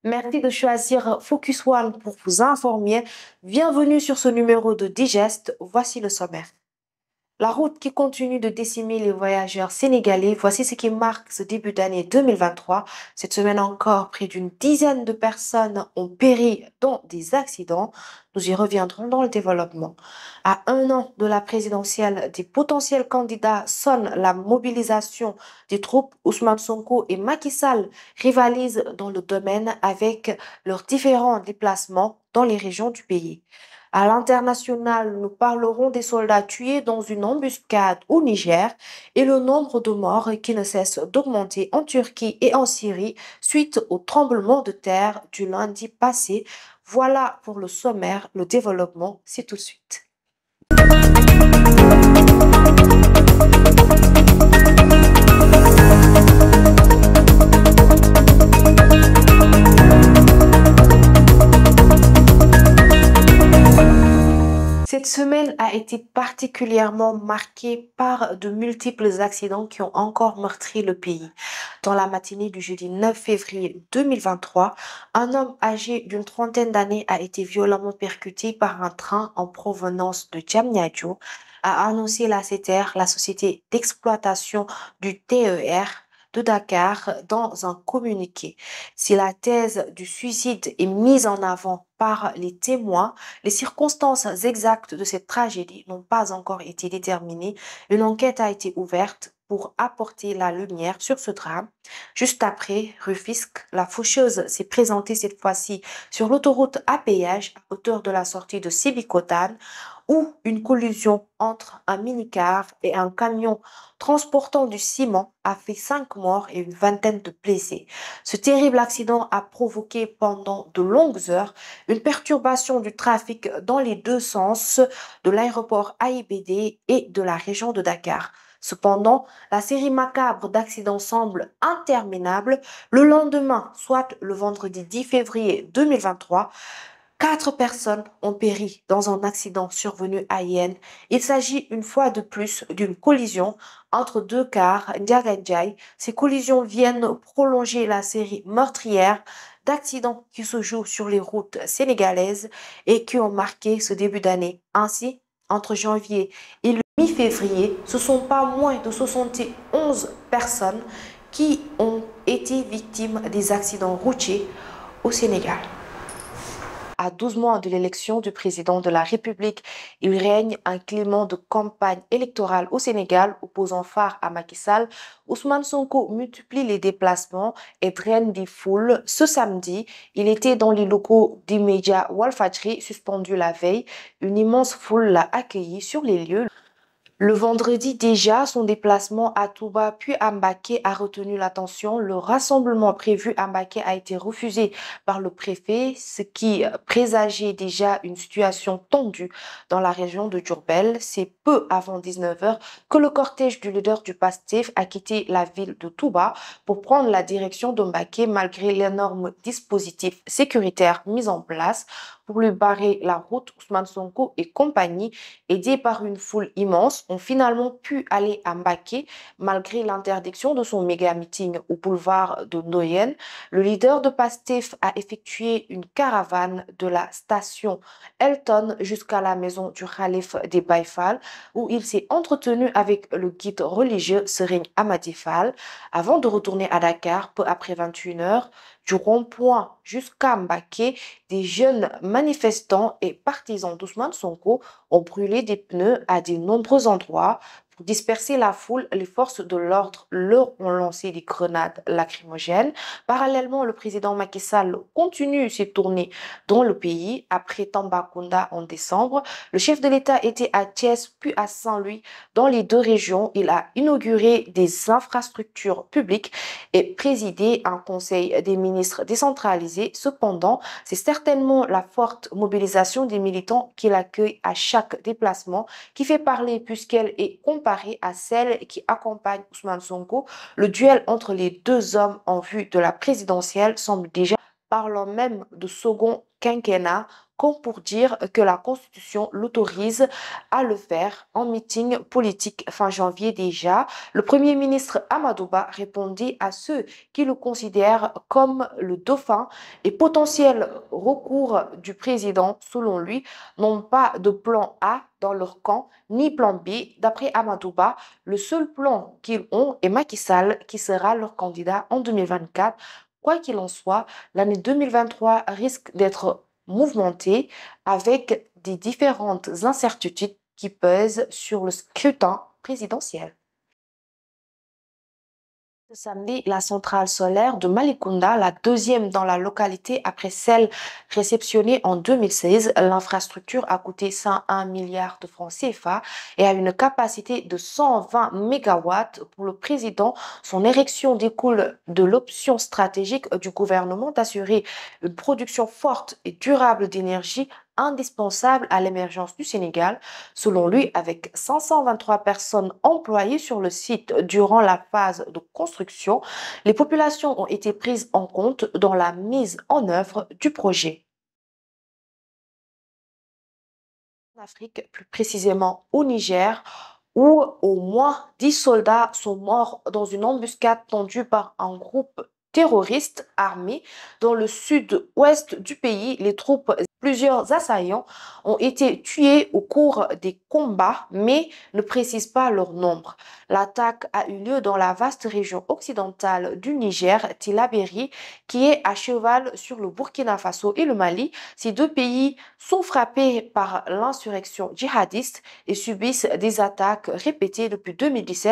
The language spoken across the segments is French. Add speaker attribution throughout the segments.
Speaker 1: Merci de choisir Focus One pour vous informer. Bienvenue sur ce numéro de Digest. Voici le sommaire. La route qui continue de décimer les voyageurs sénégalais, voici ce qui marque ce début d'année 2023. Cette semaine encore, près d'une dizaine de personnes ont péri dans des accidents. Nous y reviendrons dans le développement. À un an de la présidentielle, des potentiels candidats sonnent la mobilisation des troupes. Ousmane Sonko et Macky Sall rivalisent dans le domaine avec leurs différents déplacements dans les régions du pays. À l'international, nous parlerons des soldats tués dans une embuscade au Niger et le nombre de morts qui ne cesse d'augmenter en Turquie et en Syrie suite au tremblement de terre du lundi passé. Voilà pour le sommaire, le développement, c'est tout de suite. Cette semaine a été particulièrement marquée par de multiples accidents qui ont encore meurtri le pays. Dans la matinée du jeudi 9 février 2023, un homme âgé d'une trentaine d'années a été violemment percuté par un train en provenance de Diamniadio, a annoncé la CETER, la société d'exploitation du TER de Dakar, dans un communiqué. Si la thèse du suicide est mise en avant par les témoins, les circonstances exactes de cette tragédie n'ont pas encore été déterminées. Une enquête a été ouverte pour apporter la lumière sur ce drame. Juste après Rufisque, la faucheuse s'est présentée cette fois-ci sur l'autoroute à péage à hauteur de la sortie de Sébikotane, où une collision entre un minicar et un camion transportant du ciment a fait 5 morts et une vingtaine de blessés. Ce terrible accident a provoqué pendant de longues heures une perturbation du trafic dans les deux sens de l'aéroport AIBD et de la région de Dakar. Cependant, la série macabre d'accidents semble interminable. Le lendemain, soit le vendredi 10 février 2023, 4 personnes ont péri dans un accident survenu à Yen. Il s'agit une fois de plus d'une collision entre deux cars Ndiagadjai. Ces collisions viennent prolonger la série meurtrière d'accidents qui se jouent sur les routes sénégalaises et qui ont marqué ce début d'année. Ainsi, entre janvier et le mi-février, ce sont pas moins de 71 personnes qui ont été victimes des accidents routiers au Sénégal. À 12 mois de l'élection du président de la République, il règne un climat de campagne électorale au Sénégal, opposant phare à Macky Sall. Ousmane Sonko multiplie les déplacements et draine des foules. Ce samedi, il était dans les locaux des médias Walfadjri, suspendu la veille. Une immense foule l'a accueilli sur les lieux. Le vendredi déjà, son déplacement à Touba puis à Mbacké a retenu l'attention. Le rassemblement prévu à Mbacké a été refusé par le préfet, ce qui présageait déjà une situation tendue dans la région de Diourbel. C'est peu avant 19 heures que le cortège du leader du PASTEF a quitté la ville de Touba pour prendre la direction de Mbacké malgré l'énorme dispositif sécuritaire mis en place pour lui barrer la route. Ousmane Sonko et compagnie, aidés par une foule immense, ont finalement pu aller à Mbacké malgré l'interdiction de son méga meeting au boulevard de Ndoyen. Le leader de PASTEF a effectué une caravane de la station Elton jusqu'à la maison du Khalif des Baye Fall, où il s'est entretenu avec le guide religieux Serigne Amady Fall avant de retourner à Dakar peu après 21 heures. Du rond-point jusqu'à Mbacké, des jeunes manifestants et partisans d'Ousmane Sonko ont brûlé des pneus à de nombreux endroits. Pour disperser la foule, les forces de l'ordre leur ont lancé des grenades lacrymogènes. Parallèlement, le président Macky Sall continue ses tournées dans le pays. Après Tambacounda en décembre, le chef de l'État était à Thiès puis à Saint-Louis. Dans les deux régions, il a inauguré des infrastructures publiques et présidé un conseil des ministres décentralisé. Cependant, c'est certainement la forte mobilisation des militants qu'il accueille à chaque déplacement qui fait parler puisqu'elle est comparée à celle qui accompagne Ousmane Sonko. Le duel entre les deux hommes en vue de la présidentielle semble déjà parlant même de second quinquennat, comme pour dire que la Constitution l'autorise à le faire en meeting politique fin janvier déjà. Le Premier ministre Amadouba répondit à ceux qui le considèrent comme le dauphin et potentiel recours du président, selon lui, n'ont pas de plan A dans leur camp, ni plan B. D'après Amadouba, le seul plan qu'ils ont est Macky Sall, qui sera leur candidat en 2024. Quoi qu'il en soit, l'année 2023 risque d'être mouvementée avec des différentes incertitudes qui pèsent sur le scrutin présidentiel. Ce samedi, la centrale solaire de Malicounda, la deuxième dans la localité après celle réceptionnée en 2016, l'infrastructure a coûté 101 milliards de francs CFA et a une capacité de 120 mégawatts. Pour le président, son érection découle de l'option stratégique du gouvernement d'assurer une production forte et durable d'énergie indispensable à l'émergence du Sénégal. Selon lui, avec 523 personnes employées sur le site durant la phase de construction, les populations ont été prises en compte dans la mise en œuvre du projet. En Afrique, plus précisément au Niger, où au moins 10 soldats sont morts dans une embuscade tendue par un groupe terroriste armé dans le sud-ouest du pays. Les troupes et plusieurs assaillants ont été tués au cours des combats, mais ne précisent pas leur nombre. L'attaque a eu lieu dans la vaste région occidentale du Niger, Tillabéri, qui est à cheval sur le Burkina Faso et le Mali. Ces deux pays sont frappés par l'insurrection djihadiste et subissent des attaques répétées depuis 2017.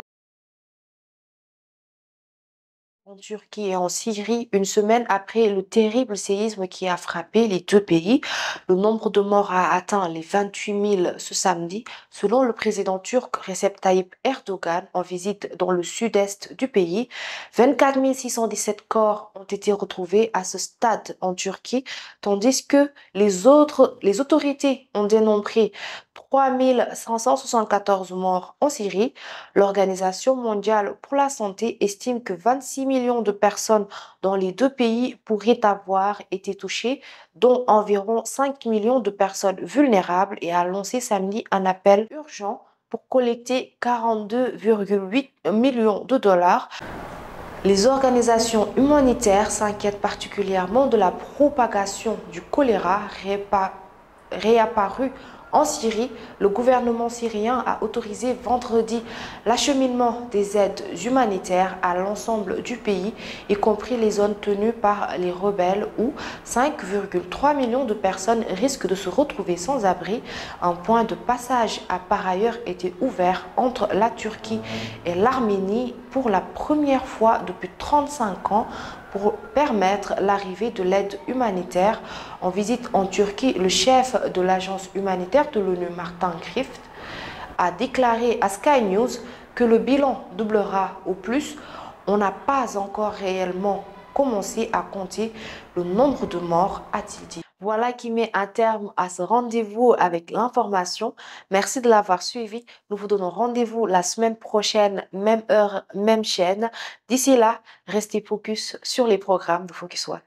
Speaker 1: En Turquie et en Syrie, une semaine après le terrible séisme qui a frappé les deux pays, le nombre de morts a atteint les 28 000 ce samedi, selon le président turc Recep Tayyip Erdogan en visite dans le sud-est du pays. 24 617 corps ont été retrouvés à ce stade en Turquie, tandis que les autorités ont dénombré 3 574 morts en Syrie. L'Organisation mondiale pour la santé estime que 26 millions de personnes dans les deux pays pourraient avoir été touchées, dont environ 5 millions de personnes vulnérables, et a lancé samedi un appel urgent pour collecter 42,8 millions de dollars. Les organisations humanitaires s'inquiètent particulièrement de la propagation du choléra réapparu en Syrie. Le gouvernement syrien a autorisé vendredi l'acheminement des aides humanitaires à l'ensemble du pays, y compris les zones tenues par les rebelles où 5,3 millions de personnes risquent de se retrouver sans abri. Un point de passage a par ailleurs été ouvert entre la Turquie et l'Arménie pour la première fois depuis 35 ans pour permettre l'arrivée de l'aide humanitaire. En visite en Turquie, le chef de l'agence humanitaire de l'ONU, Martin Griffiths, a déclaré à Sky News que le bilan doublera au plus. On n'a pas encore réellement commencé à compter le nombre de morts, a-t-il dit. Voilà qui met un terme à ce rendez-vous avec l'information. Merci de l'avoir suivi. Nous vous donnons rendez-vous la semaine prochaine, même heure, même chaîne. D'ici là, restez focus sur les programmes de Focus One.